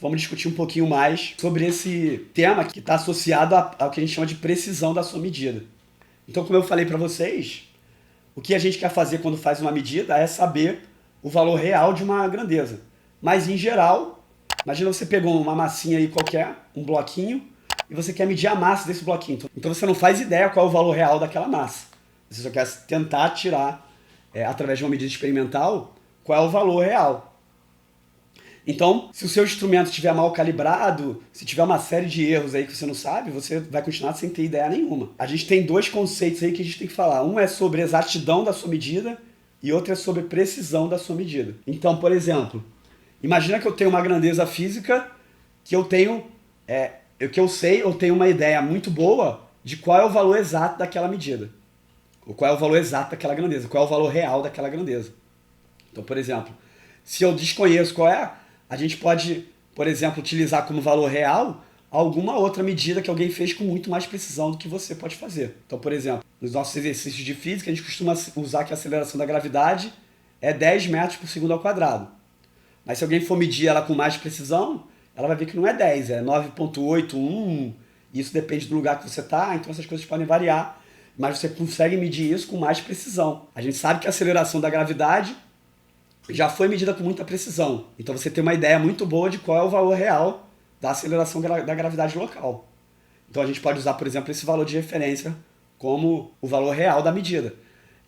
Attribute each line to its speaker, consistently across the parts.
Speaker 1: vamos discutir um pouquinho mais sobre esse tema que está associado ao que a gente chama de precisão da sua medida. Então, como eu falei para vocês, o que a gente quer fazer quando faz uma medida é saber o valor real de uma grandeza. Mas, em geral, imagina você pegou uma massinha aí qualquer, um bloquinho, e você quer medir a massa desse bloquinho. Então você não faz ideia qual é o valor real daquela massa. Você só quer tentar tirar, através de uma medida experimental, qual é o valor real. Então, se o seu instrumento estiver mal calibrado, se tiver uma série de erros aí que você não sabe, você vai continuar sem ter ideia nenhuma. A gente tem dois conceitos aí que a gente tem que falar. Um é sobre exatidão da sua medida e outro é sobre precisão da sua medida. Então, por exemplo, imagina que eu tenho uma grandeza física que eu tenho, que eu sei, eu tenho uma ideia muito boa de qual é o valor exato daquela medida. Ou qual é o valor exato daquela grandeza, qual é o valor real daquela grandeza. Então, por exemplo, se eu desconheço qual é, a gente pode, por exemplo, utilizar como valor real alguma outra medida que alguém fez com muito mais precisão do que você pode fazer. Então, por exemplo, nos nossos exercícios de física, a gente costuma usar que a aceleração da gravidade é 10 metros por segundo ao quadrado. Mas se alguém for medir ela com mais precisão, ela vai ver que não é 10, é 9,81. Isso depende do lugar que você está, então essas coisas podem variar. Mas você consegue medir isso com mais precisão. A gente sabe que a aceleração da gravidade já foi medida com muita precisão. Então você tem uma ideia muito boa de qual é o valor real da aceleração da gravidade local. Então a gente pode usar, por exemplo, esse valor de referência como o valor real da medida.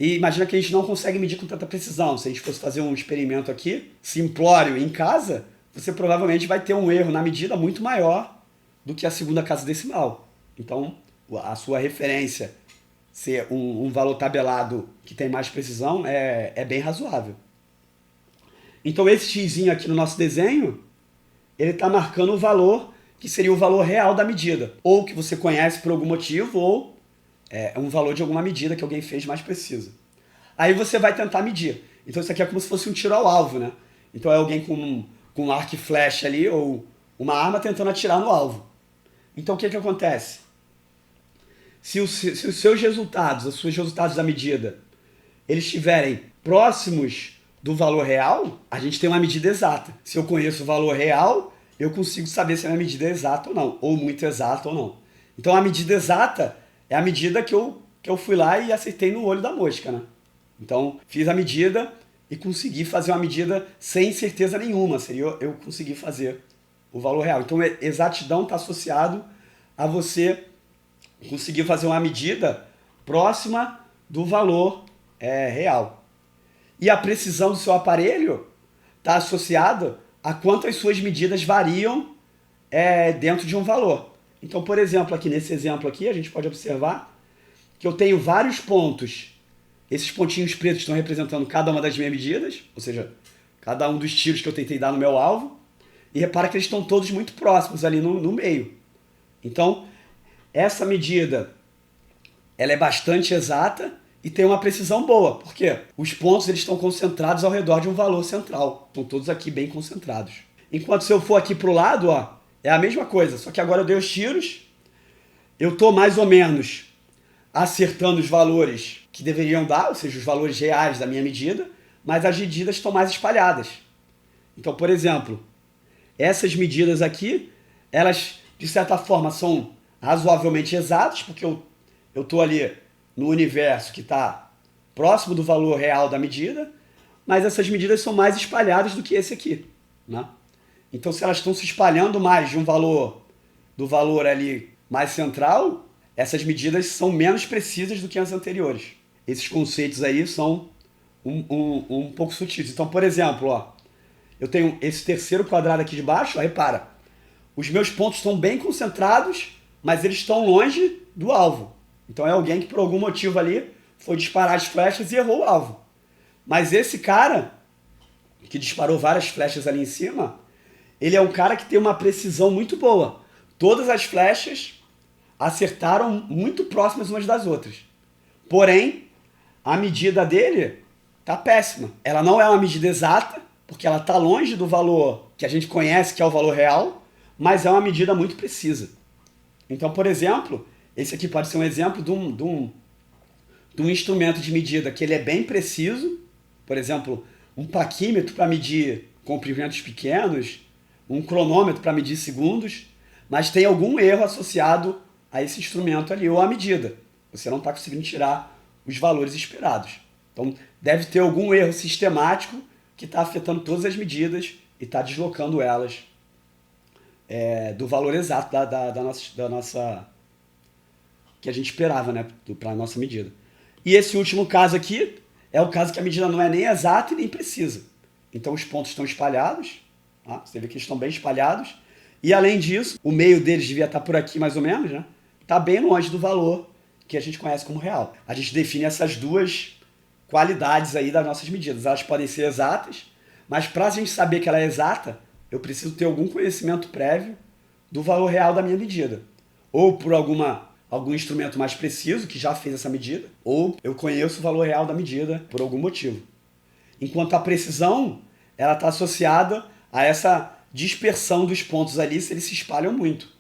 Speaker 1: E imagina que a gente não consegue medir com tanta precisão. Se a gente fosse fazer um experimento aqui, simplório, em casa, você provavelmente vai ter um erro na medida muito maior do que a segunda casa decimal. Então, a sua referência ser um valor tabelado que tem mais precisão é bem razoável. Então, esse xzinho aqui no nosso desenho, ele está marcando o valor que seria o valor real da medida. Ou que você conhece por algum motivo, ou é um valor de alguma medida que alguém fez mais precisa. Aí você vai tentar medir. Então isso aqui é como se fosse um tiro ao alvo, né? Então é alguém com um arco e flecha ali, ou uma arma tentando atirar no alvo. Então o que acontece? Se os seus resultados, os seus resultados da medida, eles estiverem próximos do valor real, a gente tem uma medida exata. Se eu conheço o valor real, eu consigo saber se a minha medida é exata ou não, ou muito exata ou não. Então a medida exata é a medida que eu fui lá e acertei no olho da mosca, né? Então, fiz a medida e consegui fazer uma medida sem certeza nenhuma. Seria eu conseguir fazer o valor real. Então, exatidão está associado a você conseguir fazer uma medida próxima do valor real. E a precisão do seu aparelho está associada a quanto as suas medidas variam dentro de um valor. Então, por exemplo, aqui nesse exemplo aqui, a gente pode observar que eu tenho vários pontos. Esses pontinhos pretos estão representando cada uma das minhas medidas, ou seja, cada um dos tiros que eu tentei dar no meu alvo. E repara que eles estão todos muito próximos ali no meio. Então, essa medida ela é bastante exata e tem uma precisão boa. Por quê? Os pontos eles estão concentrados ao redor de um valor central. Estão todos aqui bem concentrados. Enquanto se eu for aqui para o lado, ó, é a mesma coisa, só que agora eu dei os tiros, eu estou mais ou menos acertando os valores que deveriam dar, ou seja, os valores reais da minha medida, mas as medidas estão mais espalhadas. Então, por exemplo, essas medidas aqui, elas, de certa forma, são razoavelmente exatas, porque eu estou ali no universo que está próximo do valor real da medida, mas essas medidas são mais espalhadas do que esse aqui, né? Então, se elas estão se espalhando mais de do valor ali mais central, essas medidas são menos precisas do que as anteriores. Esses conceitos aí são um pouco sutis. Então, por exemplo, ó, eu tenho esse terceiro quadrado aqui de baixo, ó, repara, os meus pontos estão bem concentrados, mas eles estão longe do alvo. Então é alguém que por algum motivo ali foi disparar as flechas e errou o alvo. Mas esse cara, que disparou várias flechas ali em cima, ele é um cara que tem uma precisão muito boa. Todas as flechas acertaram muito próximas umas das outras. Porém, a medida dele tá péssima. Ela não é uma medida exata, porque ela está longe do valor que a gente conhece, que é o valor real, mas é uma medida muito precisa. Então, por exemplo, esse aqui pode ser um exemplo de um instrumento de medida que ele é bem preciso, por exemplo, um paquímetro para medir comprimentos pequenos, um cronômetro para medir segundos, mas tem algum erro associado a esse instrumento ali, ou à medida. Você não está conseguindo tirar os valores esperados. Então, deve ter algum erro sistemático que está afetando todas as medidas e está deslocando elas do valor exato da nossa que a gente esperava, né, para a nossa medida. E esse último caso aqui é o caso que a medida não é nem exata e nem precisa. Então os pontos estão espalhados, tá? Você vê que eles estão bem espalhados, e além disso, o meio deles devia estar por aqui mais ou menos, né? Está bem longe do valor que a gente conhece como real. A gente define essas duas qualidades aí das nossas medidas. Elas podem ser exatas, mas para a gente saber que ela é exata, eu preciso ter algum conhecimento prévio do valor real da minha medida. Ou por algum instrumento mais preciso que já fez essa medida, ou eu conheço o valor real da medida por algum motivo. Enquanto a precisão, ela está associada a essa dispersão dos pontos ali se eles se espalham muito.